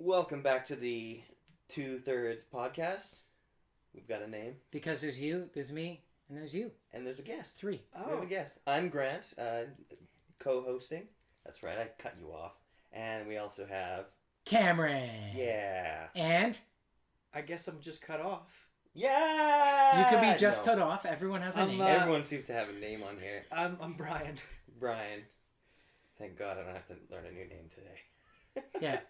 Welcome back to the 2/3 podcast. We've got a name. Because there's you, there's me, and there's you. And there's a guest. Three. We have a guest. I'm Grant, co-hosting. That's right, I cut you off. And we also have... Cameron. Yeah. And? I guess I'm just cut off. Yeah! You could be just cut off. Everyone has a name. Everyone seems to have a name on here. I'm Bryan. Bryan. Thank God I don't have to learn a new name today. Yeah.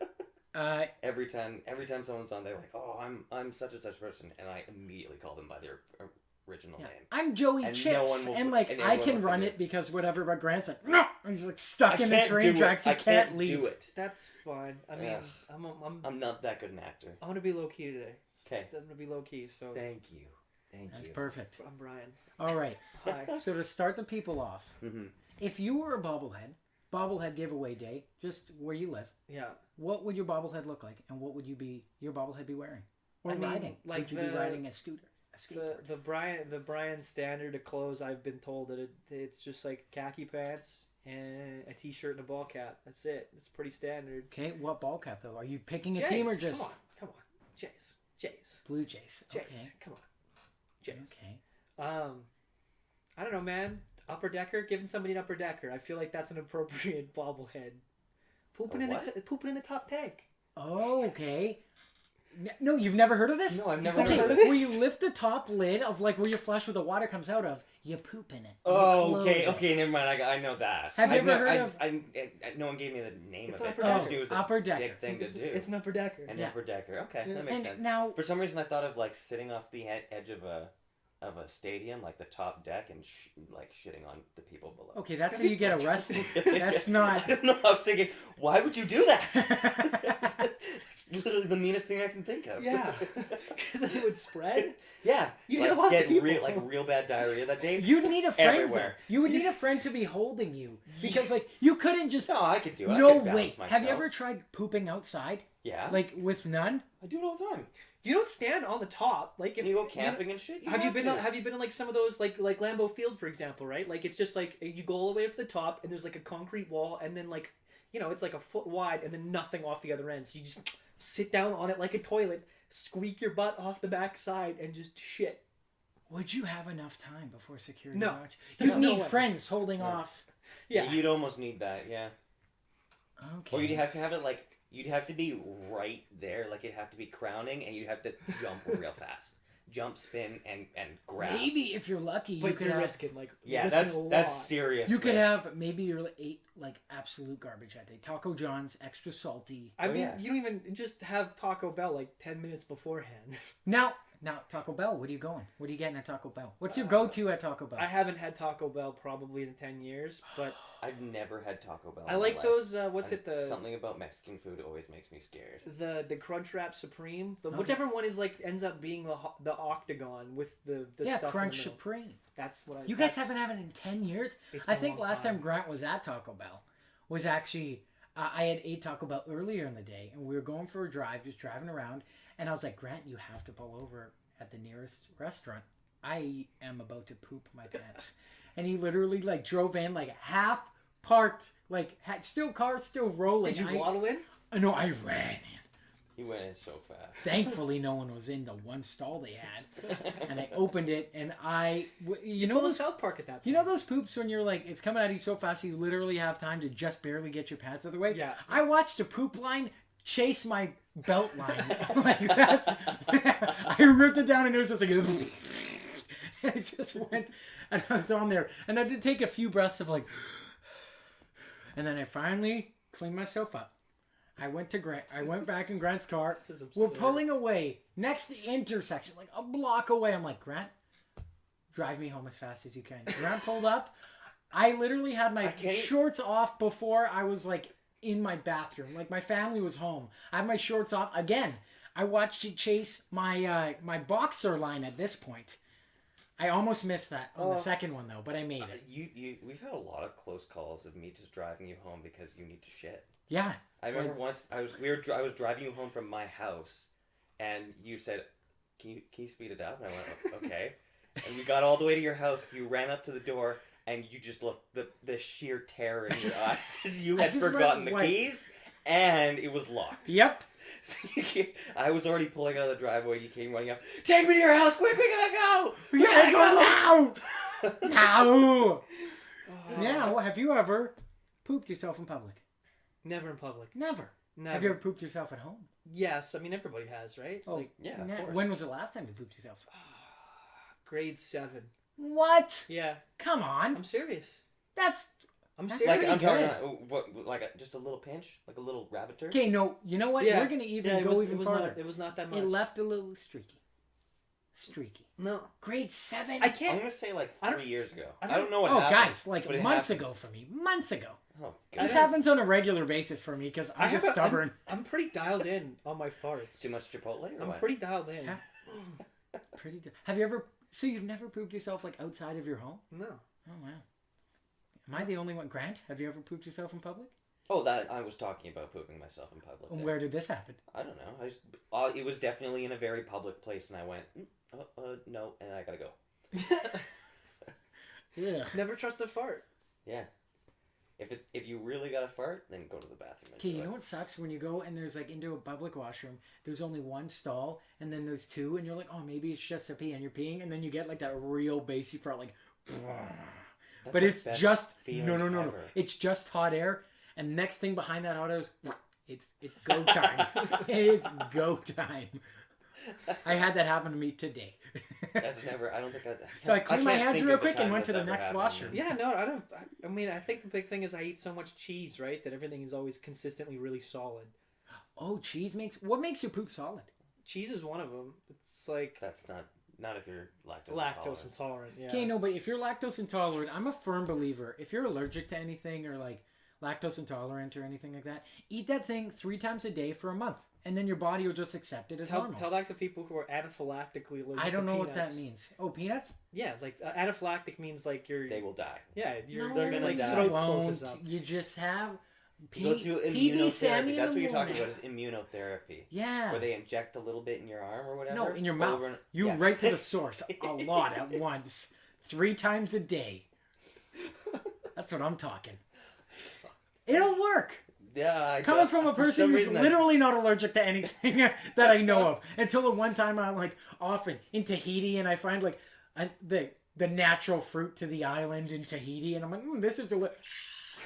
Every time someone's on, they're like, "Oh, I'm such and such person," and I immediately call them by their original name. I'm Joey And Chips, no one will- and and I everyone can looks run at it because whatever. But Grant's like, no, he's like stuck in the can't train do tracks. it. He can't leave. Do it. That's fine. I mean, Ugh. I'm I'm not that good an actor. I'm gonna be low key today. 'Kay. I'm gonna be low key. So Thank you. That's perfect. I'm Bryan. All right. Hi. So to start the people off, Mm-hmm. if you were a bobblehead giveaway day, just where you live, Yeah. what would your bobblehead look like, and what would your bobblehead be wearing or I mean, riding? like would you be riding a scooter, a skateboard? The Bryan standard of clothes. I've been told that it's just like khaki pants and a t-shirt and a ball cap. That's it. It's pretty standard. Okay, what ball cap though? Are you picking a Jays, team or just come on, Jays. Blue Jays? Jays. Okay. Come on, Jays. Okay. I don't know, man. Upper decker, giving somebody an upper decker. I feel like that's an appropriate bobblehead. Pooping in the top tank. Oh, okay. No, you've never heard of this? No, I've never Okay, heard of this. where you lift the top lid of like where your flush where the water comes out of, you poop in it. Oh, You okay, close it. okay, never mind. I know that. Have you ever heard of- no one gave me the name It's of it. upper I decker. just knew it was a Upper decker. dick thing to do. It's an upper decker. An Yeah. upper decker. Okay, Yeah. that makes And sense. now, For some reason, I thought of like sitting off the edge of a stadium, like the top deck, and like shitting on the people below. okay, that's how you get arrested. That's not. I don't know. I was thinking, why would you do that? It's literally the meanest thing I can think of. Yeah, because then it would spread. Yeah. You like, need a lot of get people. real bad diarrhea that day. You'd need a friend. Everywhere. You would need a friend to be holding you because like you couldn't just. No, I could do it. I No could balance way. myself. Have you ever tried pooping outside? Yeah. Like with none? I do it all the time. You don't stand on the top. Like if You go camping and shit. Have you been in like some of those like Lambeau Field, for example, right? Like it's just like you go all the way up to the top and there's like a concrete wall and then like it's like a foot wide and then nothing off the other end. So you just sit down on it like a toilet, squeak your butt off the back side and just shit. Would you have enough time before security No. watch? There's You'd no need way. friends holding off. Yeah. You'd almost need that, yeah. Okay. Or you'd have to have it like, you'd have to be right there, like it'd have to be crowning, and you'd have to jump real fast. Jump, spin, and grab. Maybe if you're lucky, you But could you're have. risking like Yeah, risking a lot. that's serious. You could risk. have maybe you ate like absolute garbage that day. Taco John's, extra salty. I mean, yeah. you don't even just have Taco Bell like 10 minutes beforehand. Now Taco Bell. What are you going? What are you getting at Taco Bell? What's your go-to at Taco Bell? I haven't had Taco Bell probably in 10 years, but I've never had Taco Bell. I in my like life. those. What's it? Something about Mexican food always makes me scared. The Crunchwrap Supreme, Okay. whichever one is like ends up being the octagon with the yeah, stuff. Crunch in the middle. Supreme. That's what I. You guys haven't had it in 10 years. It's I been a think long last time Grant was at Taco Bell was actually I had ate Taco Bell earlier in the day, and we were going for a drive, just driving around, and I was like, Grant, you have to pull over at the nearest restaurant. I am about to poop my pants. And he literally like drove in like half parked, like had cars still rolling. Did you waddle in? No, I ran in. He went in so fast. Thankfully, no one was in the one stall they had, and I opened it, and you know Pull those South Park at that point. you know those poops when you're like it's coming at you so fast you literally have time to just barely get your pants out of the way. Yeah. I watched a poop line chase my belt line. Like that's I ripped it down and it was just like it just went and I was on there and I did take a few breaths of like and then I finally cleaned myself up. I went back in Grant's car. This is absurd. We're pulling away next to the intersection, like a block away. I'm like, Grant, drive me home as fast as you can. Grant pulled up. I literally had my shorts off before I was like in my bathroom. Like my family was home. I had my shorts off. Again, I watched it chase my my boxer line at this point. I almost missed that on the second one though, but I made it. We've had a lot of close calls of me just driving you home because you need to shit. Yeah. I remember once I was driving you home from my house, and you said, "Can you speed it up?" And I went, "Okay." And we got all the way to your house. You ran up to the door, and you just looked the sheer terror in your eyes as you had forgotten the keys, and it was locked. Yep. I was already pulling out of the driveway. You came running up. Take me to your house, quick! We gotta go. We gotta go now. Now. Oh. Now, have you ever pooped yourself in public? Never in public. Never. Never. Have you ever pooped yourself at home? Yes, I mean everybody has, right? Oh, Like, Yeah, of course. When was the last time you pooped yourself? grade 7. What? Yeah, Come on. I'm serious. That's I'm That's serious. Like pretty I'm good. talking, what? Just a little pinch, like a little rabbit turd. okay. No, you know what? Yeah. We're gonna even Yeah, go even it was farther. Not, it was not that much. It left a little streaky. Streaky. No, Grade 7. I I'm can't. gonna say like I don't- 3 years ago. I I don't- don't know what Oh, happened. guys, like but it months happens. ago for me. Months ago. Oh, I This don't- happens on a regular basis for me because I'm just stubborn. I'm pretty dialed in on my farts. Too much Chipotle or I'm what? pretty dialed in. Have you ever? So you've never pooped yourself like outside of your home? No. Oh wow. Am I the only one? Grant, have you ever pooped yourself in public? Oh, that I was talking about pooping myself in public. And there. where did this happen? I don't know. It was definitely in a very public place, and I went, no, and I gotta go. Yeah. Never trust a fart. Yeah. If you really gotta fart, then go to the bathroom. Okay, you know what sucks when you go and there's like into a public washroom, there's only one stall and then there's two and you're like, oh, maybe it's just a pee and you're peeing and then you get like that real bassy fart like, That's but the it's best just feeling no, ever. it's just hot air and next thing behind that hot air is it's go time. It's go time. I had that happen to me today. That's never. I don't think I. So I cleaned my can't hands think real of a quick and time went to that's the ever next happened. washroom. Yeah, no, I don't. I mean, I think the big thing is I eat so much cheese, right? That everything is always consistently really solid. Oh, cheese makes what makes your poop solid? Cheese is one of them. It's like That's not if you're lactose intolerant. Yeah. Okay, no, but if you're lactose intolerant, I'm a firm believer. If you're allergic to anything or like lactose intolerant or anything like that, eat that thing 3 times a day for a month, and then your body will just accept it as normal. Tell that to people who are anaphylactically allergic. I don't to know what that peanuts. means. Oh, peanuts? Yeah, like anaphylactic means like you're. They will die. Yeah, you're. No, they're gonna like die. throat you closes won't. up. You just have You go through PB Sammy immunotherapy. in That's the what you're talking morning. about is immunotherapy. Yeah. Where they inject a little bit in your arm or whatever. No, in your mouth. You yeah. right to the source a lot at once. 3 times a day. That's what I'm talking. It'll work. Yeah, Coming from a for person some who's reason, literally not allergic to anything that I know of. Until the one time I'm like often in Tahiti and I find like the natural fruit to the island in Tahiti and I'm like, this is delicious.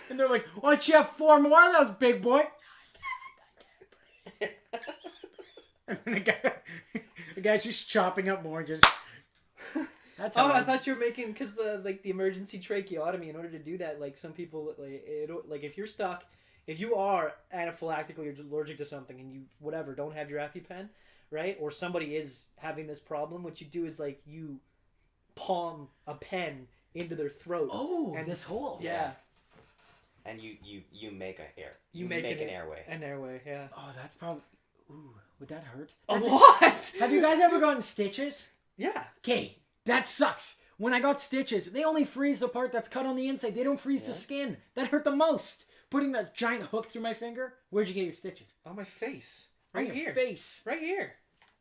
And they're like, why don't you have 4 more of those, big boy? And then the guy's just chopping up more. Just that's how. I thought you were making because the emergency tracheotomy. In order to do that, like some people like if you're stuck, if you are anaphylactically allergic to something and you whatever don't have your EpiPen, right? Or somebody is having this problem, what you do is like you palm a pen into their throat. Oh, and this hole. yeah. And you make a hair. You make an airway. An airway, yeah. Oh, that's probably. Ooh, would that hurt? A That's what? Have you guys ever gotten stitches? Yeah. Okay, that sucks. When I got stitches, they only freeze the part that's cut on the inside. They don't freeze the skin. That hurt the most. Putting that giant hook through my finger. Where'd you get your stitches? On my face. On Right your here. face. Right here.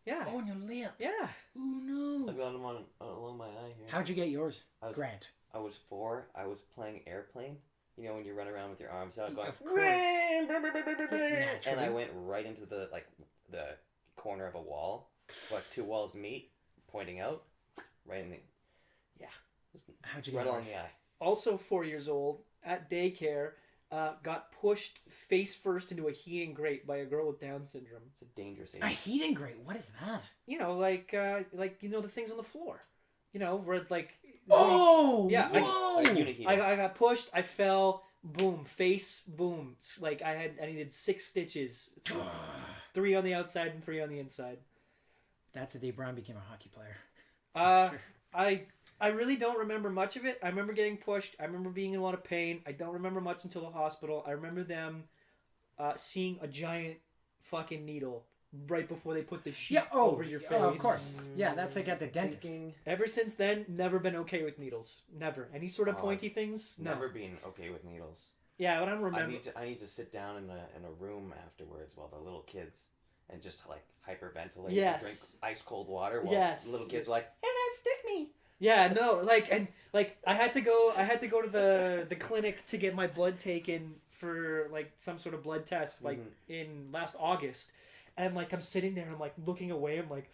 Yeah. Oh, on your lip. Yeah. Oh I no. got them along my eye here. How'd you get yours, I was- Grant? I was 4. I was playing airplane. You know when you run around with your arms out going. Of course. And Naturally. I went right into the corner of a wall. Like 2 walls meet, pointing out, right in the. Yeah. How'd you get Right along yours? the eye. Also 4 years old at daycare, got pushed face first into a heating grate by a girl with Down syndrome. It's a dangerous A age. heating grate. What is that? You know, like the things on the floor. You know, where like. Oh, Yeah, whoa. Unihedon. I got pushed. I fell. Boom. Face. Boom. Like I needed 6 stitches. 3 on the outside and 3 on the inside. That's the day Bryan became a hockey player. I really don't remember much of it. I remember getting pushed. I remember being in a lot of pain. I don't remember much until the hospital. I remember them seeing a giant fucking needle right before they put the sheet over your face. of course. Yeah, that's like at the dentist. Thinking, Ever since then, never been okay with needles. Never. Any sort of pointy things? No. Never been okay with needles. Yeah, but I don't remember. I need to sit down in a room afterwards while the little kids and just like hyperventilate Yes. and drink ice cold water while Yes. the little kids are like, "Hey, man, stick me." Yeah, no, I had to go to the clinic to get my blood taken for like some sort of blood test in last August. And like I'm sitting there, I'm like looking away, I'm like,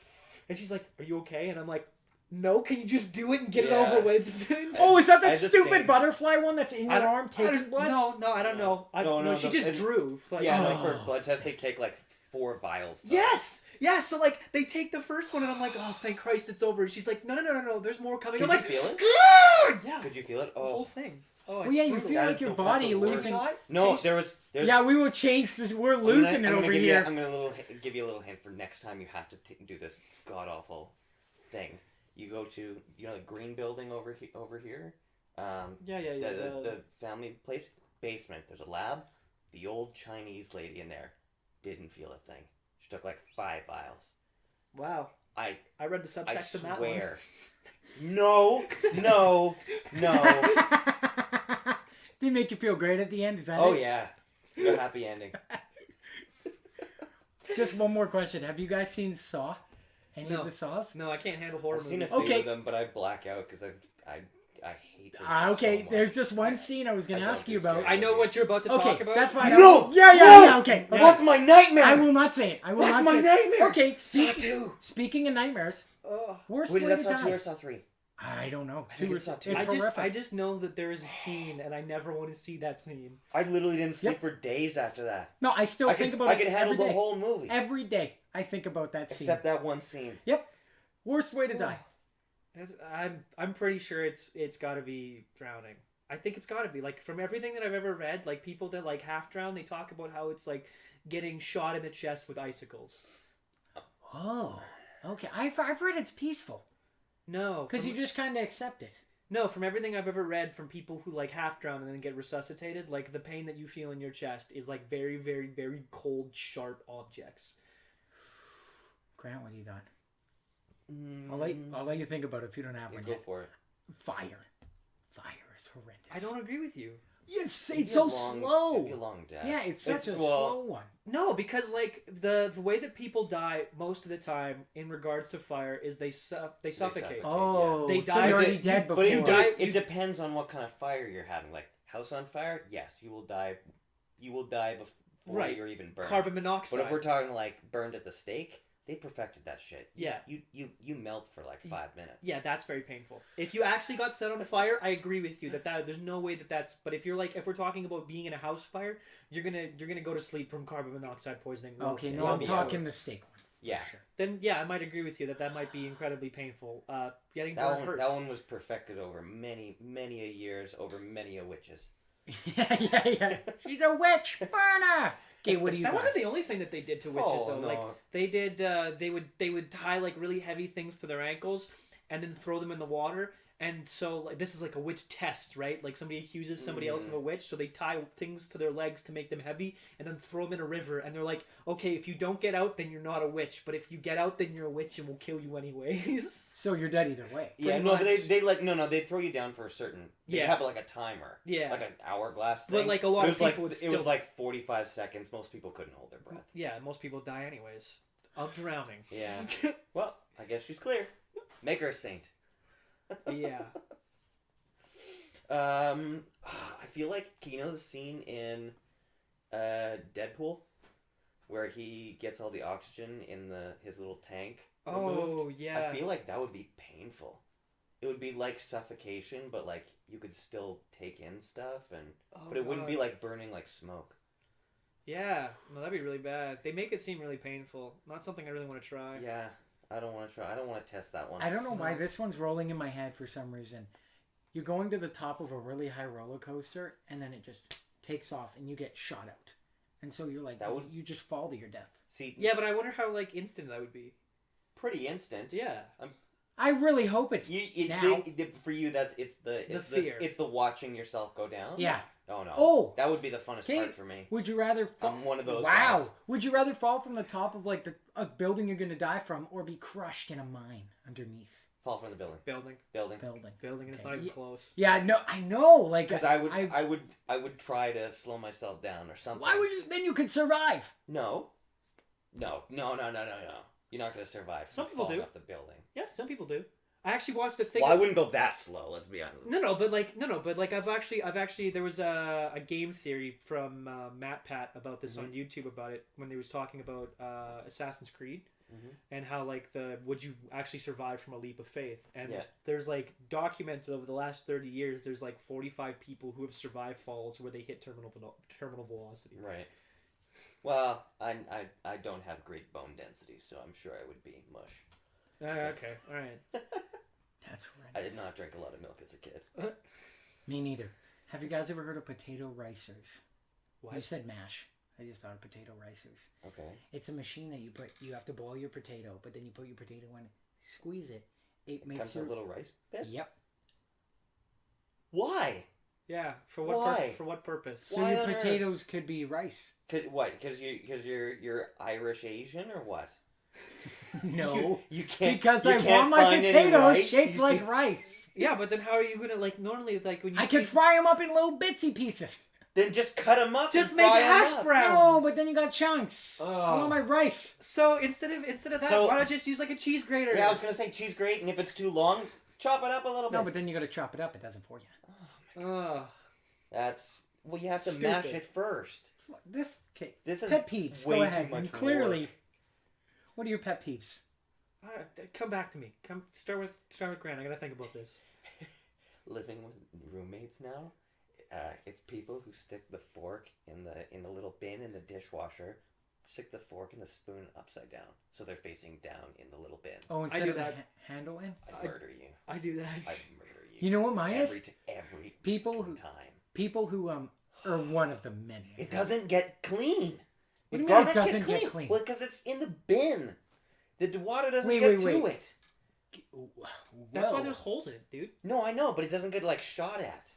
and she's like, "Are you okay?" And I'm like, "No, can you just do it and get it over with?" Oh, is that I that had the stupid same- butterfly one that's in your arm taking blood? No, I don't know. No, she just drew. Like, Yeah, Oh. like for blood tests, they take like 4 vials. Though. Yes! Yeah, so like they take the first one and I'm like, oh thank Christ it's over. And she's like, no, there's more coming. Could I'm you like, feel it? yeah. Could you feel it? The whole Oh. thing. Oh, Well, it's yeah, you brutal. feel That like is your the- body that's the worst. losing. No, Jeez. there's. Yeah, we will change this. We're losing it over here. I'm gonna give you a little hint for next time you have to do this god awful thing. You go to the green building over here. Yeah. The family place basement. There's a lab. The old Chinese lady in there didn't feel a thing. She took like 5 vials. Wow. I read the I subtext of that one. swear. No. Did it make you feel great at the end? Is that Oh it? yeah, the happy ending. Just one more question. Have you guys seen Saw? Any No. of the Saws? No, I can't handle horror I've seen a movies. few Okay. of them, but I black out because I hate them. Okay, so much. there's just one scene I was going I to don't ask do you about. scary I know what you're about to Okay, talk about. that's fine. No! Yeah, No! okay. What's my nightmare? I will not say it. I will That's not my say it. nightmare. Okay, Saw 2. speaking of nightmares, Ugh. worst Wait, way is to that Saw 2 die. or Saw 3? I don't know. I think it's Saw 2. It's horrific. I just know that there is a scene and I never want to see that scene. I literally didn't sleep Yep. for days after that. No, I still I think could, about I it could handle every the day. whole movie. Every day I think about that scene. Except that one scene. Yep. Worst way to die. I'm pretty sure it's got to be drowning. I think it's got to be, like, from everything that I've ever read, like people that like half drown, they talk about how it's like getting shot in the chest with icicles. Oh, okay. I've heard it's peaceful No, because you just kind of accept it. no, from everything I've ever read from people who like half drown and then get resuscitated, like the pain that you feel in your chest is like very, very, very cold, sharp objects. Grant, what do you got? I'll let you think about it if you don't have Yeah, one go yet. for it. Fire is horrendous. I don't agree with you. It's It'd so be a long- slow. it'd be a long death. Yeah, it's such a well, slow one. No, because like the way that people die most of the time in regards to fire is they suffocate. suffocate. Oh, They so die- you're already you- dead But before. it depends on what kind of fire you're having. Like house on fire, yes, you will die. You will die before Right. you're even burned. Carbon monoxide. But if we're talking like burned at the stake, they perfected that shit. Yeah. You melt for like 5 minutes. Yeah, that's very painful. If you actually got set on fire, I agree with you that there's no way that's. But if you're like, if we're talking about being in a house fire, you're gonna go to sleep from carbon monoxide poisoning. Okay, Yeah, no, you'll I'm be talking out. the steak one. Yeah. For sure. Then yeah, I might agree with you that might be incredibly painful. Getting That burned one, hurts. that one was perfected over many a years, over many a witches. yeah. She's a witch burner. Okay, what do you That got? wasn't the only thing that they did to witches Oh, though. no. Like they did, they would tie like really heavy things to their ankles and then throw them in the water. And so like this is like a witch test, right? Like somebody accuses somebody else of a witch, so they tie things to their legs to make them heavy and then throw them in a river. And they're like, okay, if you don't get out, then you're not a witch. But if you get out, then you're a witch and we'll kill you anyways. So you're dead either way. Yeah, Pretty no, but much. they like no, they throw you down for a certain. They Yeah. have like a timer. Yeah. Like an hourglass But, thing. like, a lot It of was people would It still- was like 45 seconds. Most people couldn't hold their breath. Yeah, most people die anyways of drowning. Yeah. Well, I guess she's clear. Make her a saint. Yeah. I feel like you know the scene in Deadpool where he gets all the oxygen in his little tank removed? Oh yeah. I feel like that would be painful. It would be like suffocation, but like you could still take in stuff, but it wouldn't be like burning like smoke. Yeah, no, that'd be really bad. They make it seem really painful. Not something I really want to try. Yeah, I don't want to try. I don't want to test that one. I don't know why No. this one's rolling in my head for some reason. You're going to the top of a really high roller coaster, and then it just takes off, and you get shot out. And so you're like, you just fall to your death. See, Yeah, but I wonder how like instant that would be. pretty instant. Yeah. I really hope it's It's now. for you. It's the fear. It's the watching yourself go down. Yeah. Oh no. Oh! that would be the funnest Okay. part for me. Would you rather fall? I'm one of those Wow. guys. Would you rather fall from the top of like a building you're going to die from, or be crushed in a mine underneath? Fall from the building. Building, Building. and it's Okay. not even Yeah. close. Yeah, no, I know. Like, Because I would try to slow myself down or something. Why would you? Then you could survive. No. You're not gonna survive. Some from people falling do. off the building. Yeah, some people do. I actually watched a thing. Well, I wouldn't go that slow. Let's be honest. No, but I've actually there was a game theory from Matt Pat about this on YouTube about it when they was talking about Assassin's Creed and how like would you actually survive from a leap of faith, and there's like documented over the last 30 years there's like 45 people who have survived falls where they hit terminal velocity. Right. Well, I don't have great bone density, so I'm sure I would be mush. Okay, all right. That's horrendous. I did not drink a lot of milk as a kid. Me neither. Have you guys ever heard of potato ricers? What? You said mash. I just thought of potato ricers. Okay. It's a machine that you have to boil your potato, but then you put your potato in, squeeze it. It makes Comes with little rice bits? Yep. Why? Yeah, for what Why? for what purpose? So your potatoes could be rice. What? Because you're Irish Asian or what? No. You can't. Because you I can't want my find any potatoes rice? shaped You like see- rice. Yeah, but then how are you gonna like normally like when you I could fry them up in little bitsy pieces. Then just cut them up. Just and make fry 'em hash up. browns. No, but then you got chunks. Oh. I want my rice. So instead of that, So- why not just use like a cheese grater? Yeah, I was gonna say cheese grate, and if it's too long, chop it up a little bit. No, but then you got to chop it up. It does it for you. Ugh. You have to Stupid. mash it first. This okay. This is Pet peeves. way Go too ahead. much And clearly, work. what are your pet peeves? Come back to me. Come start with Grant. I gotta think about this. Living with roommates now, it's people who stick the fork in the little bin in the dishwasher, stick the fork and the spoon upside down, so they're facing down in the little bin. Oh, instead do of the that. handle in. I'd murder you. I do that. I'd murder you. You know what mine is? Every People who time. People who are one of the many. It doesn't get clean. What do you mean it doesn't get clean? Well, because it's in the bin. The water doesn't Wait, get wait, to wait. it. That's why Whoa. there's holes in it, dude. No, I know, but it doesn't get like shot at.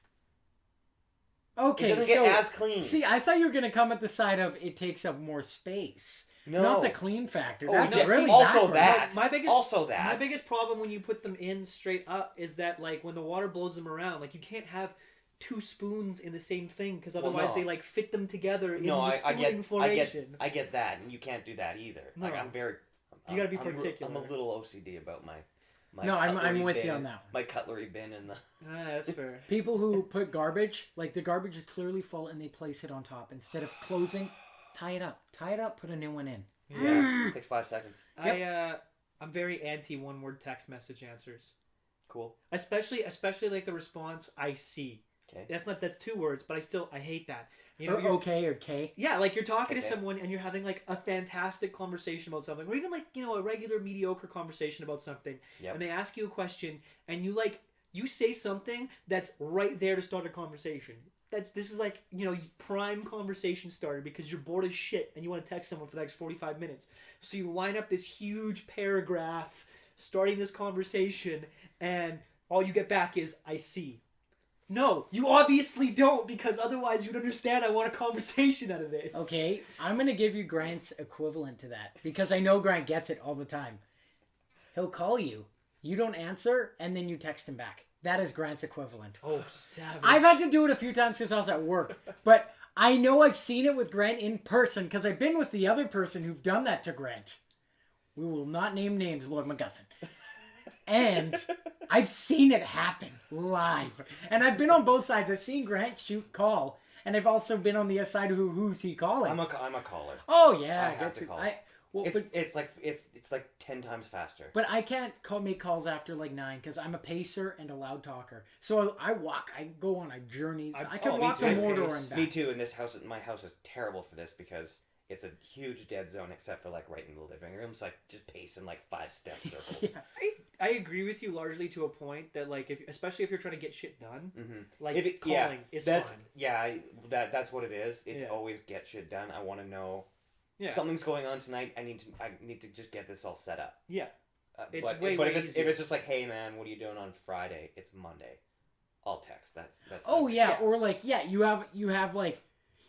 Okay, It doesn't so get as clean. see, I thought you were gonna come at the side of it takes up more space, No. not the clean factor. Oh, That's no, really also backwards. that. My biggest Also that. My biggest problem when you put them in straight up is that like when the water blows them around, like you can't have two spoons in the same thing because otherwise no. they like fit them together in No, the I spooning formation. get that, and you can't do that either. No. Like I'm very. You gotta be I'm particular. I'm a little OCD about my. No, I'm cutlery with you bin- on that one. My cutlery bin and the. That's fair. People who put garbage, like the garbage is clearly full, and they place it on top instead of closing. Tie it up, put a new one in. Yeah, takes 5 seconds. I'm very anti one word text message answers. Cool. Especially like the response I see. Okay. That's 2 words, but I hate that. You know, Or you're- okay or K. Yeah, like you're talking Okay. to someone and you're having like a fantastic conversation about something, or even like a regular mediocre conversation about something, Yep. and they ask you a question, and you say something that's right there to start a conversation. This is like prime conversation starter because you're bored as shit and you want to text someone for the next 45 minutes. So you line up this huge paragraph starting this conversation, and all you get back is I see. No, you obviously don't, because otherwise you'd understand I want a conversation out of this. Okay, I'm going to give you Grant's equivalent to that because I know Grant gets it all the time. He'll call you, you don't answer, and then you text him back. That is Grant's equivalent. Oh, savage. I've had to do it a few times because I was at work, but I know I've seen it with Grant in person because I've been with the other person who've done that to Grant. We will not name names, Lord MacGuffin. And I've seen it happen live. And I've been on both sides. I've seen Grant shoot call. And I've also been on the side of who's he calling. I'm a caller. Oh, yeah. I have that's to it. call. Well, It's like 10 times faster. but I can't make calls after like 9 because I'm a pacer and a loud talker. So I walk. I go on a journey. I could me walk to too. Mordor and back. Me too. In this house, my house is terrible for this because it's a huge dead zone except for like right in the living room. So I just pace in like 5-step circles. Yeah. I agree with you largely to a point that like especially if you're trying to get shit done, Mm-hmm. like If it, calling is that's fine. that's what it is. It's Yeah. always get shit done. I want to know Yeah. something's going on tonight. I need to just get this all set up. Yeah. It's but way if easier. it's just like, hey man, what are you doing on Friday? It's Monday. I'll text. That's. Oh yeah. Yeah. Or like you have like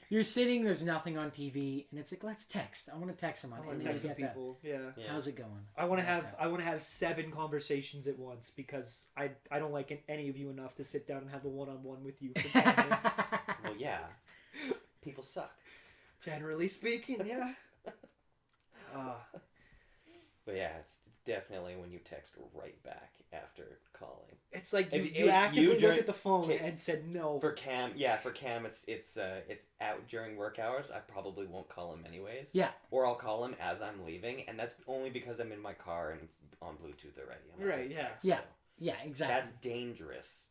you're sitting. There's nothing on TV, and it's like let's text. I want to text someone. I want and to then text you some get that. people. Yeah. Yeah. How's it going? I want to That's have 7 conversations at once because I don't like any of you enough to sit down and have a one-on-one with you for 10 minutes. Well, yeah. People suck. Generally speaking, yeah. But yeah, it's definitely when you text right back after calling. It's like If you actively during- looked at the phone okay, and said no. For Cam, it's out during work hours. I probably won't call him anyways. Yeah. Or I'll call him as I'm leaving, and that's only because I'm in my car and it's on Bluetooth already. I'm not Right, gonna yeah. text, Yeah. so Yeah, exactly. that's dangerous.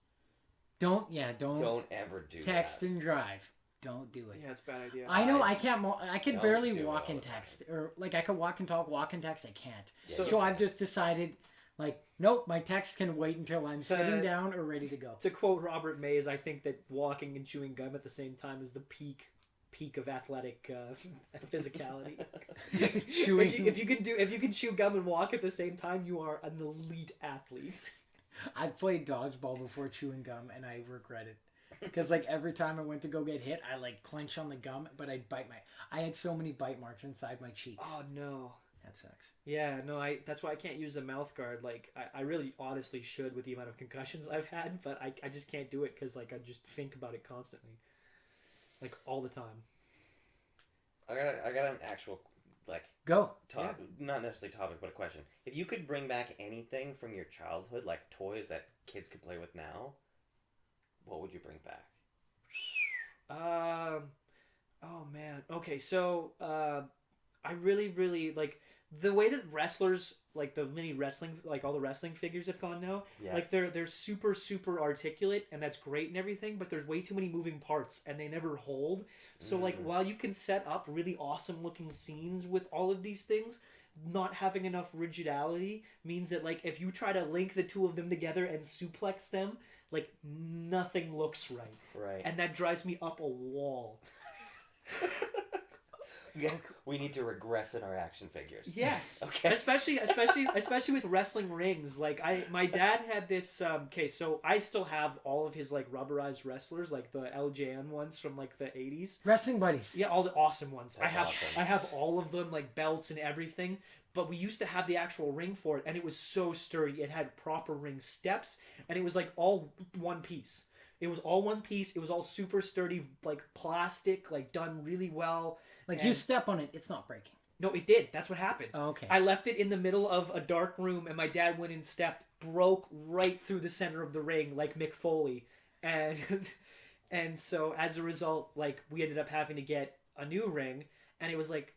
Don't Don't ever do text that. and drive. Don't do it. Yeah, it's a bad idea. I know I can't. I can Don't barely do it walk all and the text, or like I could walk and talk, walk and text. I can't. Yeah, So you I've can. just decided, like, nope, my text can wait until I'm sitting down or ready to go. To quote Robert Mays, I think that walking and chewing gum at the same time is the peak of athletic physicality. Chewing. If you can chew gum and walk at the same time, you are an elite athlete. I've played dodgeball before chewing gum, and I regret it. Because like every time I went to go get hit, I like clench on the gum, but I'd bite my. I had so many bite marks inside my cheeks. Oh no. That sucks. Yeah, no, that's why I can't use a mouth guard. Like, I really honestly should with the amount of concussions I've had, but I just can't do it because, like, I just think about it constantly. Like, all the time. I got an actual like Go. topic, not necessarily topic, but a question. If you could bring back anything from your childhood, like toys that kids could play with now, what would you bring back? Oh man. Okay, so I really like the way that wrestlers, like the mini wrestling, like all the wrestling figures have gone now. Yeah. Like they're super articulate, and that's great and everything, but there's way too many moving parts and they never hold. So like while you can set up really awesome looking scenes with all of these things, not having enough rigidality means that like if you try to link the two of them together and suplex them, like nothing looks right. Right. And that drives me up a wall. Yeah, we need to regress in our action figures. Yes. Okay. Especially with wrestling rings. Like my dad had this okay, so I still have all of his like rubberized wrestlers, like the LJN ones from like the 80s. Wrestling buddies. Yeah, all the awesome ones. That's awesome. I have all of them, like belts and everything. But we used to have the actual ring for it, and it was so sturdy. It had proper ring steps, and it was like all one piece. It was all one piece. It was all super sturdy, like plastic, like done really well. Like And- you step on it, it's not breaking. No, it did. That's what happened. Oh, okay. I left it in the middle of a dark room, and my dad went and stepped, broke right through the center of the ring like Mick Foley, and and so as a result, like we ended up having to get a new ring, and it was like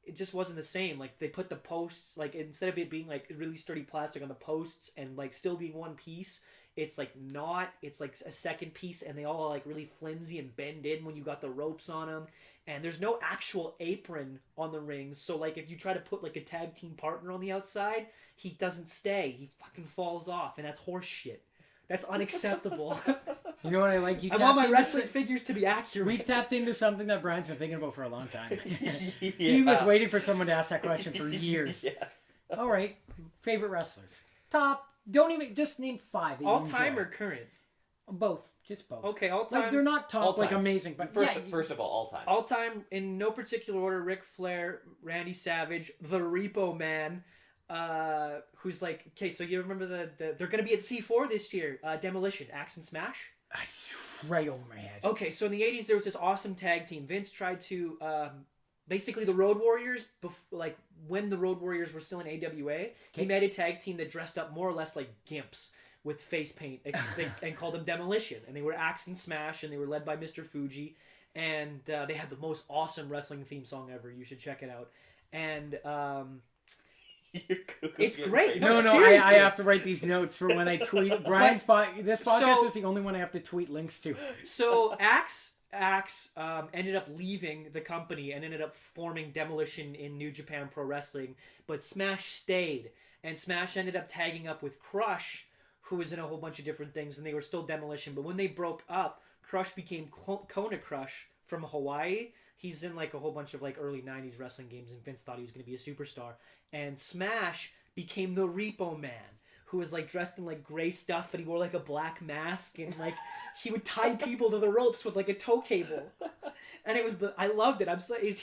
it just wasn't the same. Like they put the posts, like instead of it being like really sturdy plastic on the posts and like still being one piece, it's like not. It's like a second piece, and they all are like really flimsy and bend in when you got the ropes on them. And there's no actual apron on the rings, so like if you try to put like a tag team partner on the outside, he doesn't stay. He fucking falls off, and that's horse shit. That's unacceptable. You know what I like? You I want my tapped wrestling into- figures to be accurate. We've tapped into something that Brian's been thinking about for a long time. Yeah. He was waiting for someone to ask that question for years. Yes. All right. Favorite wrestlers. Top. Don't even just name 5. that you All time enjoy. or current? Both. Just both. Okay, all time. Like they're not top All like time. amazing, but First, yeah, first of all time. All time in no particular order: Ric Flair, Randy Savage, the Repo Man. Who's like, okay, so you remember the they're gonna be at C4 this year. Demolition, Axe and Smash. right over my head. Okay, so in the 80s there was this awesome tag team. Vince tried to basically the Road Warriors, like when the Road Warriors were still in AWA, he made a tag team that dressed up more or less like gimps with face paint and called them Demolition. And they were Axe and Smash, and they were led by Mr. Fuji. And they had the most awesome wrestling theme song ever. You should check it out. And it's great. No, No, I seriously. have to write these notes for when I tweet. Brian's this podcast is the only one I have to tweet links to. So Axe ended up leaving the company and ended up forming Demolition in New Japan Pro Wrestling, but Smash stayed, and Smash ended up tagging up with Crush, who was in a whole bunch of different things, and they were still Demolition. But when they broke up, Crush became Kona Crush from Hawaii. He's in like a whole bunch of like early 90s wrestling games, and Vince thought he was going to be a superstar. And Smash became the Repo Man, who was like dressed in like gray stuff, and he wore like a black mask, and like he would tie people to the ropes with like a tow cable. And it was I loved it.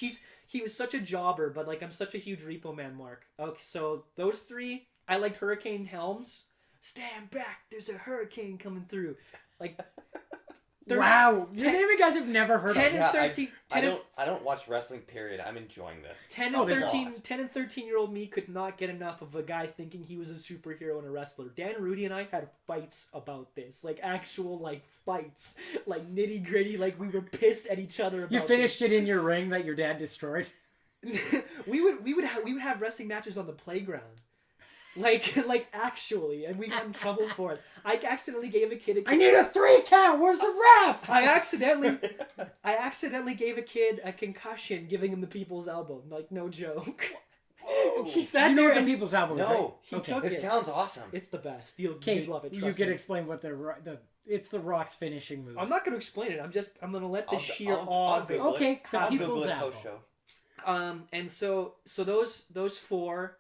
He was such a jobber, but like I'm such a huge Repo Man mark. Okay, so those 3, I liked Hurricane Helms. Stand back, there's a hurricane coming through. Like Wow. You 10 name guys have never heard 10 of. and 13. I don't watch wrestling. Period. I'm enjoying this. 10 and 13-year-old me could not get enough of a guy thinking he was a superhero and a wrestler. Dan, Rudy, and I had fights about this, like actual like fights, like nitty gritty. Like we were pissed at each other. About You finished this. it in your ring that your dad destroyed. we would have wrestling matches on the playground. Like actually, and we got in trouble for it. I accidentally gave a kid. I need a 3 count. Where's the ref? I accidentally gave a kid a concussion, giving him the people's elbow. Like no joke. Whoa. He sat You know there what the and people's elbow is, right? No, he took it it. sounds awesome. It's the best. You'd love it. You Trust can me. explain what it's the Rock's finishing move. I'm not going to explain it. I'm going to let the sheer I'll awe of it. Google it. Okay, the I'll people's Google it elbow. post-show. And so those four.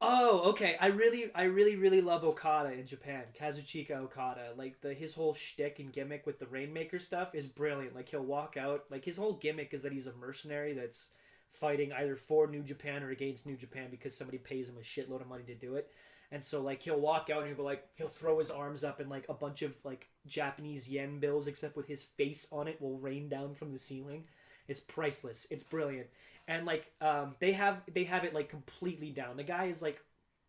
Oh, okay. I really love Okada in Japan. Kazuchika Okada. Like his whole shtick and gimmick with the Rainmaker stuff is brilliant. Like he'll walk out. Like his whole gimmick is that he's a mercenary that's fighting either for New Japan or against New Japan because somebody pays him a shitload of money to do it. And so like he'll walk out and he'll be like he'll throw his arms up and like a bunch of like Japanese yen bills except with his face on it will rain down from the ceiling. It's priceless. It's brilliant. And like they have it like completely down. The guy is like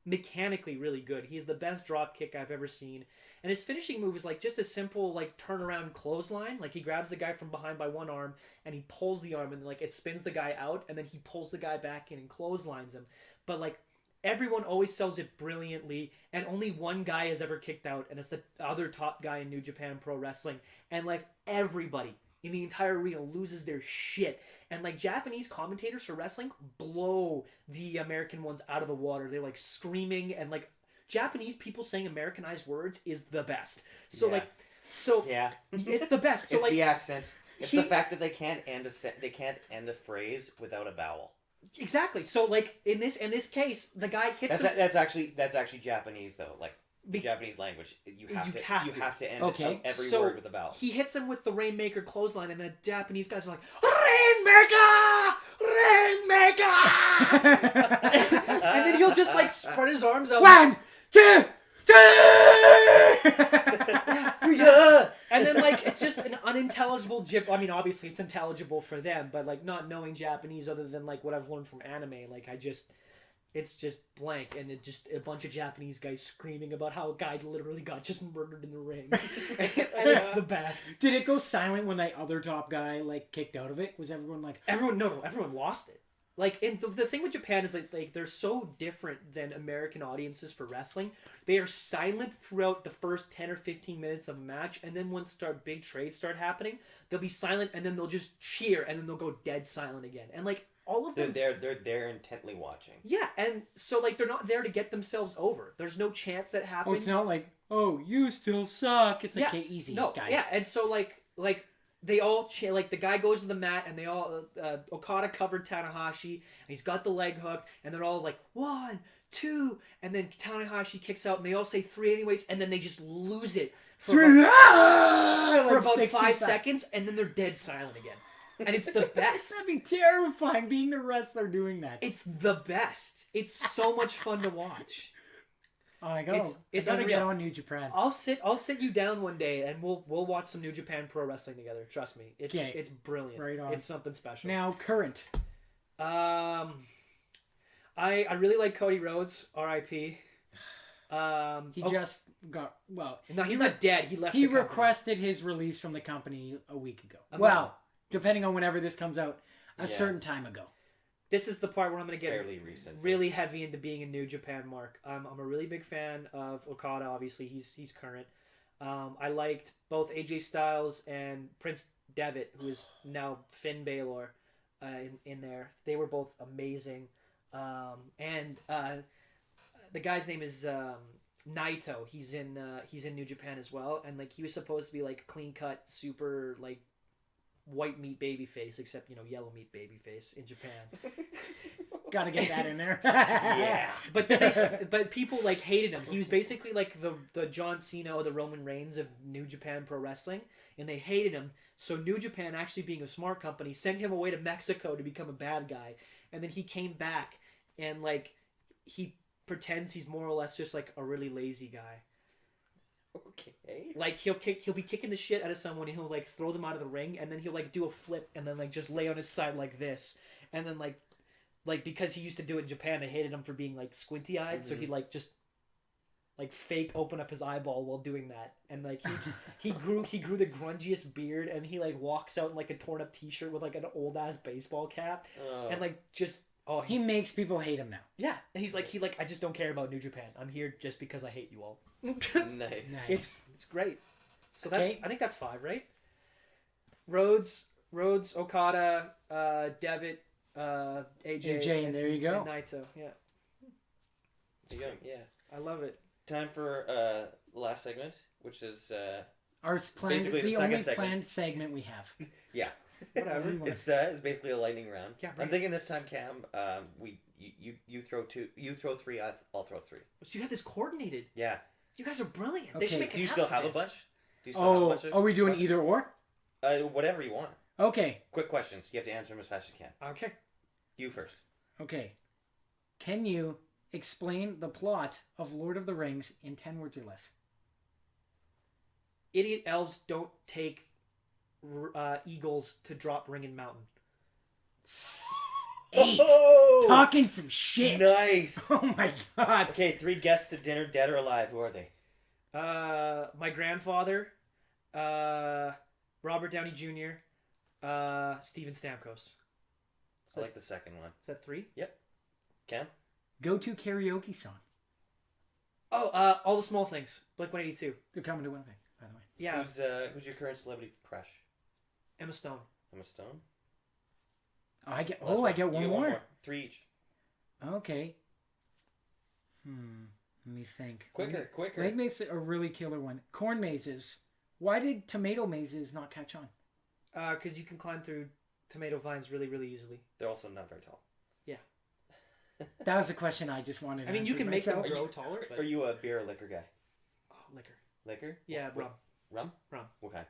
mechanically really good. He's the best drop kick I've ever seen. And his finishing move is like just a simple like turnaround clothesline. Like he grabs the guy from behind by one arm and he pulls the arm and like it spins the guy out and then he pulls the guy back in and clotheslines him. But like everyone always sells it brilliantly and only one guy has ever kicked out and it's the other top guy in New Japan Pro Wrestling. And like everybody in the entire arena loses their shit. And like Japanese commentators for wrestling blow the American ones out of the water. They're like screaming and like Japanese people saying Americanized words is the best. So Yeah. It's the best. So It's like the accent. It's the fact that they can't end a phrase without a vowel. exactly. So like in this case, the guy hits him. That's actually Japanese though. Like the Japanese language, you have to end every word with a vowel. He hits him with the Rainmaker clothesline, and the Japanese guys are like, Rainmaker! Rainmaker! And then he'll just like spread his arms out. 1, 2, 3. And then like it's just an unintelligible I mean, obviously it's intelligible for them, but like not knowing Japanese other than like what I've learned from anime, like it's just blank, and it just a bunch of Japanese guys screaming about how a guy literally got just murdered in the ring, and it's the best. Did it go silent when that other top guy like kicked out of it? Was everyone like everyone lost it. Like, and the thing with Japan is that like they're so different than American audiences for wrestling. They are silent throughout the first 10 or 15 minutes of a match, and then once big trades start happening, they'll be silent, and then they'll just cheer, and then they'll go dead silent again, and like. All of them. They're intently watching. Yeah, and so like they're not there to get themselves over. There's no chance that happens. Oh, it's not like, oh, you still suck. It's like, yeah, okay, easy, no, guys. Yeah, and so like they all like the guy goes to the mat and they all Okada covered Tanahashi and he's got the leg hooked and they're all like 1, 2, and then Tanahashi kicks out and they all say 3 anyways and then they just lose it for about 5 seconds and then they're dead silent again. And it's the best. That'd be terrifying, being the wrestler doing that. It's the best. It's so much fun to watch. I gotta unreal. get on New Japan. I'll sit you down one day and we'll watch some New Japan Pro Wrestling together. Trust me, it's brilliant. Right on. It's something special. Now current. I really like Cody Rhodes. R.I.P. He just got No, he's not dead. He left. He the company. requested his release from the company a week ago. Depending on whenever this comes out, a certain time ago. This is the part where I'm going to get fairly recent, really heavy into being a New Japan mark. I'm a really big fan of Okada. Obviously, he's current. I liked both AJ Styles and Prince Devitt, who is now Finn Balor, in there. They were both amazing. And the guy's name is Naito. He's in New Japan as well, and like he was supposed to be like clean cut, super like white meat baby face, except yellow meat baby face in Japan. Gotta get that in there. Yeah, but then but people like hated him. He was basically like the John Cena or the Roman Reigns of New Japan Pro Wrestling, and they hated him. So New Japan, actually being a smart company, sent him away to Mexico to become a bad guy, and then he came back and like he pretends he's more or less just like a really lazy guy. Okay. Like he'll be kicking the shit out of someone, and he'll like throw them out of the ring, and then he'll like do a flip, and then like just lay on his side like this, and then like because he used to do it in Japan, they hated him for being like squinty eyed, so he like just like fake open up his eyeball while doing that, and like he grew the grungiest beard, and he like walks out in like a torn up t-shirt with like an old ass baseball cap, and like just he makes people hate him now. yeah, and he's like I just don't care about New Japan. I'm here just because I hate you all. Nice. It's great. So Okay. I think that's 5, right? Rhodes, Okada, Devitt, AJ, and there you go. and Naito. Yeah, There you go. Yeah. I love it. Time for the last segment, which is Our planned, basically the the second only segment. planned segment we have. yeah. Whatever. It's basically a lightning round. Yeah, I'm bring it. thinking this time, Cam. You throw 2, you throw 3. I'll throw 3. So you have this coordinated. Yeah. You guys are brilliant. Okay. They should make Do you an still app have for a this. bunch? Do you still have a bunch of Are we doing questions? either or? Whatever you want. Okay. Quick questions. You have to answer them as fast as you can. Okay. You first. Okay. Can you explain the plot of Lord of the Rings in 10 words or less? Idiot elves don't take eagles to drop Ringen Mountain. 8. Oh! Talking some shit. Nice. Oh my god. Okay, 3 guests to dinner, dead or alive. Who are they? My grandfather, Robert Downey Jr., Steven Stamkos. I like the second one. Is that 3? Cam? Go-to karaoke song. Oh, All the Small Things. Blink-182. They're coming to Winnipeg, by the way. Yeah, Who's your current celebrity crush? Emma Stone. Emma Stone? Oh, I get. Last Oh, I get You one more. 3 each. Okay. Let me think. Quicker. I think that's a really killer one. Corn mazes. Why did tomato mazes not catch on? Because you can climb through tomato vines really, really easily. They're also not very tall. That was a question I just wanted. I mean, you can make them myself. grow taller. But... Are you a beer or liquor guy? Oh, liquor. Liquor? Yeah, rum. Rum? Rum. Okay.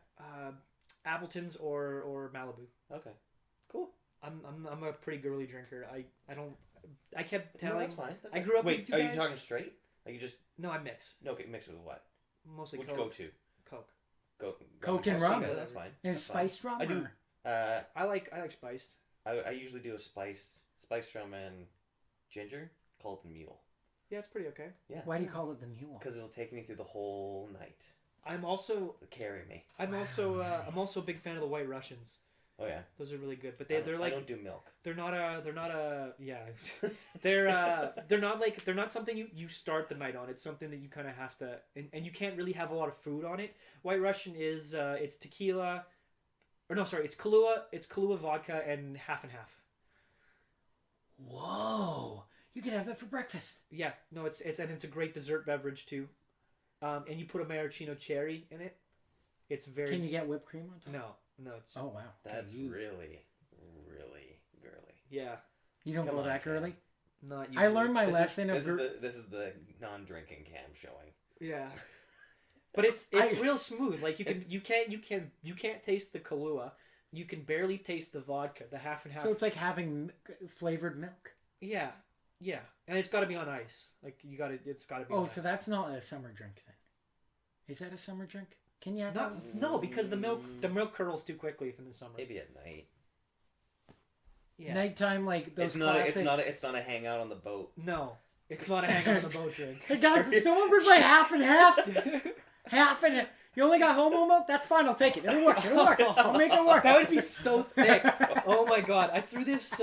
Appleton's or Malibu. Okay. Cool. I'm a pretty girly drinker. I kept No, telling. that's fine. That's I fine. grew up Wait, with you are guys. you talking straight? Are you just No, I mix. no? Okay, mix it with what? Mostly What Coke. go to? Coke. Coke and Coke. rum. Yeah, that's fine. And That's fine. spiced rum. I do. or- I like spiced. I usually do a spiced rum and ginger. Call it the mule. Yeah, it's pretty okay. Yeah. Why do you call it the mule? Because it'll take me through the whole night. I'm also Carry me. I'm also a big fan of the White Russians. Oh yeah. Those are really good, but I they're like I don't do milk. they're not a yeah they're not something you start the night on. It's something that you kind of have to and you can't really have a lot of food on it. White Russian is it's tequila, or no, sorry, it's Kahlua vodka and half. Whoa! You could have that for breakfast. Yeah, no, it's a great dessert beverage too, and you put a maraschino cherry in it. It's very Can you get whipped cream on top? no it's Oh wow. That's You- really, really girly. yeah You don't Come go on, that Cam. early. not I usually. learned my This lesson is, of. this is the non-drinking Cam showing. Yeah. But it's real smooth. Like you can't taste the Kahlua. You can barely taste the vodka, the half and half. So it's like having flavored milk. yeah, and it's got to be on ice. Like it's got to be. Oh, on so ice. that's not a summer drink then. Is that a summer drink? Can you have that? no, because the milk curdles too quickly in the summer. Maybe at night. Yeah. Nighttime, like those It's not. classic. It's not a hangout on the boat. No, it's not a hang on the boat drink. Hey guys, did someone bring my half and half? Half and half. You only got homo milk? That's fine. I'll take it. It'll work. I'll make it work. That would be so thick. Oh my god! I threw this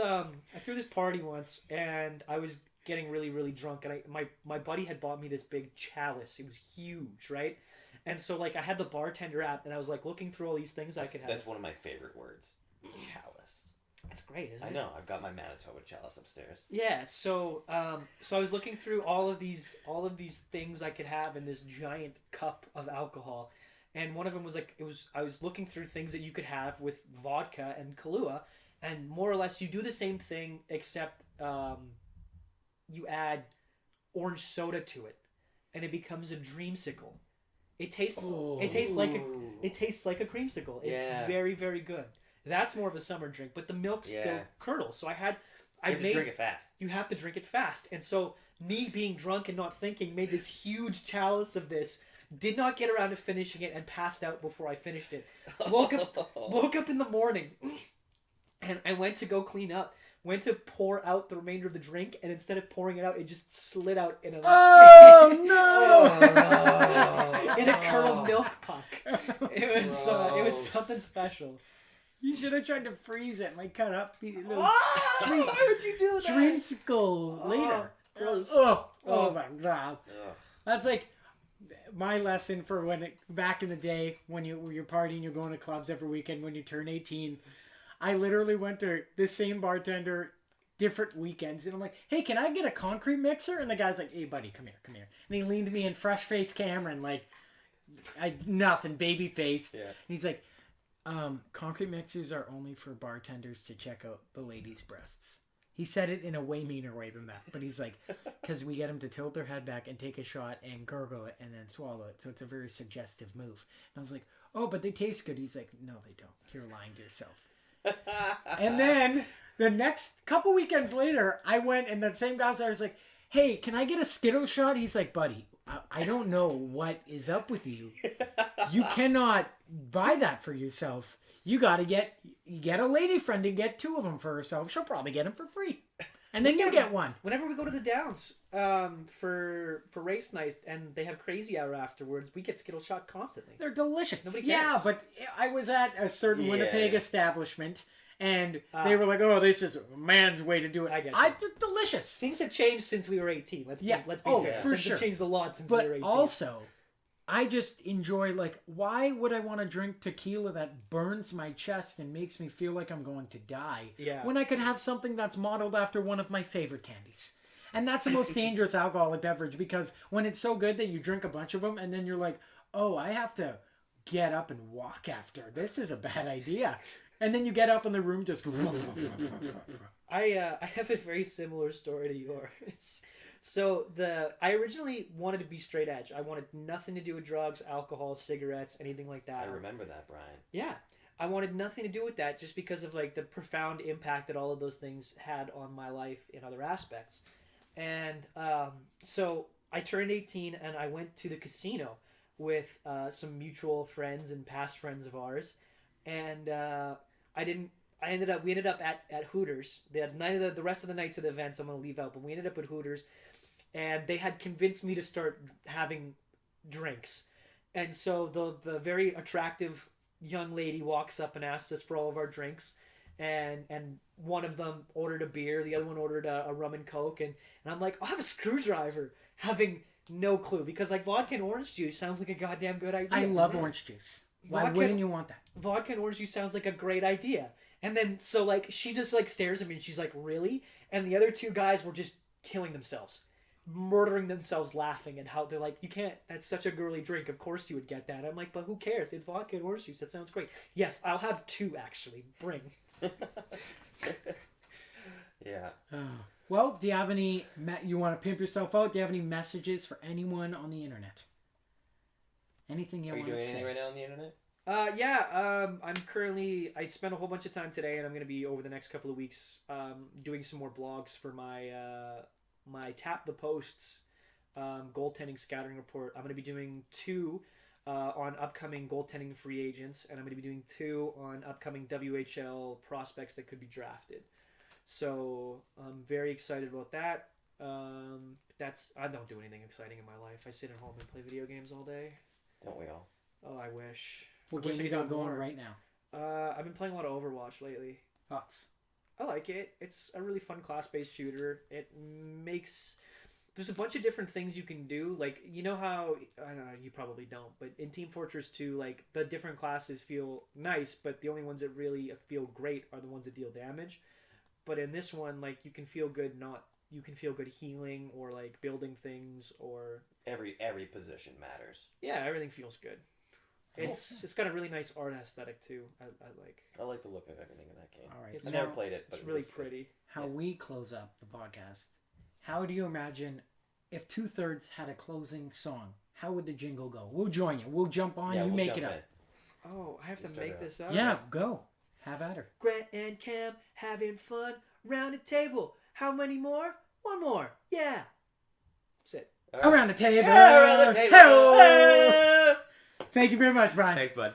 party once, and I was getting really, really drunk, and my buddy had bought me this big chalice. It was huge, right? And so like I had the bartender app, and I was like looking through all these things I could have. That's one of my favorite words. Chalice. That's great, isn't I it? know. I've got my Manitoba chalice upstairs. Yeah. So I was looking through all of these things I could have in this giant cup of alcohol. And one of them was I was looking through things that you could have with vodka and Kahlua, and more or less you do the same thing except you add orange soda to it, and it becomes a dreamsicle. It tastes like a creamsicle. It's very, very good. That's more of a summer drink, but the milk still curdles. So you have to drink it fast. You have to drink it fast, and so me being drunk and not thinking made this huge chalice of this. Did not get around to finishing it and passed out before I finished it. Woke up in the morning and I went to go clean up. Went to pour out the remainder of the drink, and instead of pouring it out, it just slid out in a Oh no! in a kernel milk puck. It was something special. You should have tried to freeze it, like cut up the little Why would you do that? dreamsicle later. Gross. Oh my god! That's like my lesson for back in the day when you're partying, you're going to clubs every weekend. When you turn 18, I literally went to this same bartender different weekends, and I'm like, "Hey, can I get a concrete mixer?" And the guy's like, "Hey, buddy, come here." And he leaned me in, fresh faced Cameron, like nothing, baby faced. Yeah. And he's like, concrete mixers are only for bartenders to check out the ladies' breasts. He said it in a way meaner way than that, but he's like, because we get them to tilt their head back and take a shot and gurgle it and then swallow it, so it's a very suggestive move. And I was like, oh, but they taste good. He's like, no, they don't. You're lying to yourself. And then the next couple weekends later, I went and that same guy was like, hey, can I get a Skittle shot? He's like, buddy, I don't know what is up with you. You cannot buy that for yourself. You got to get a lady friend to get 2 of them for herself. She'll probably get them for free. And then you get one. Whenever we go to the Downs for race night and they have crazy hour afterwards, we get Skittle shot constantly. They're delicious. Nobody cares. Yeah, but I was at a certain Winnipeg establishment, and they were like, "Oh, this is a man's way to do it." I get you. They're delicious. Things have changed since we were 18. Let's be fair. For Things sure. have changed a lot since we were 18. But also, I just enjoy, like, why would I want to drink tequila that burns my chest and makes me feel like I'm going to die when I could have something that's modeled after one of my favorite candies? And that's the most dangerous alcoholic beverage, because when it's so good that you drink a bunch of them and then you're like, oh, I have to get up and walk after. This is a bad idea. And then you get up in the room just... I have a very similar story to yours. So I originally wanted to be straight edge. I wanted nothing to do with drugs, alcohol, cigarettes, anything like that. I remember that, Brian. Yeah. I wanted nothing to do with that just because of like the profound impact that all of those things had on my life in other aspects. And so I turned 18 and I went to the casino with some mutual friends and past friends of ours. And we ended up at Hooters. They had the rest of the nights of the events I'm going to leave out, but we ended up at Hooters, and they had convinced me to start having drinks. And so the very attractive young lady walks up and asks us for all of our drinks, and one of them ordered a beer, the other one ordered a rum and coke, and I'm like, I'll have a screwdriver, having no clue, because like vodka and orange juice sounds like a goddamn good idea. I love orange juice. Why wouldn't you want that? Vodka and orange juice sounds like a great idea. And then, so, like, she just, like, stares at me and she's like, really? And the other 2 guys were just killing themselves. Murdering themselves laughing and how they're like, you can't, that's such a girly drink. Of course you would get that. I'm like, but who cares? It's vodka and orange juice. That sounds great. Yes, I'll have 2, actually. Bring. Yeah. Well, do you have any, you want to pimp yourself out? Do you have any messages for anyone on the internet? Anything you want to say? Are you doing anything right now on the internet? I'm currently, I spent a whole bunch of time today, and I'm going to be over the next couple of weeks doing some more blogs for my my Tap the Posts goaltending scouting report. I'm going to be doing 2 on upcoming goaltending free agents, and I'm going to be doing 2 on upcoming WHL prospects that could be drafted. So I'm very excited about that. I don't do anything exciting in my life. I sit at home and play video games all day. Don't we all? Oh, I wish. What game you got going right now? I've been playing a lot of Overwatch lately. Thoughts? I like it. It's a really fun class-based shooter. There's a bunch of different things you can do. Like, you know how, I don't know, you probably don't, but in Team Fortress 2, like, the different classes feel nice, but the only ones that really feel great are the ones that deal damage. But in this one, like, you can feel good healing or, like, building things or... Every position matters. Yeah, everything feels good. It's got a really nice art aesthetic too. I like. I like the look of everything in that game. All right, I've never played it, but it's really pretty. How we close up the podcast? How do you imagine if 2/3 had a closing song? How would the jingle go? We'll join you. We'll jump on. You make it up. Oh, I have to make this up. Yeah, go. Have at her. Grant and Cam having fun round the table. How many more? 1 more. Yeah. That's it. All right. Around the table. Yeah, around the table. Hey-o. Thank you very much, Brian. Thanks, bud.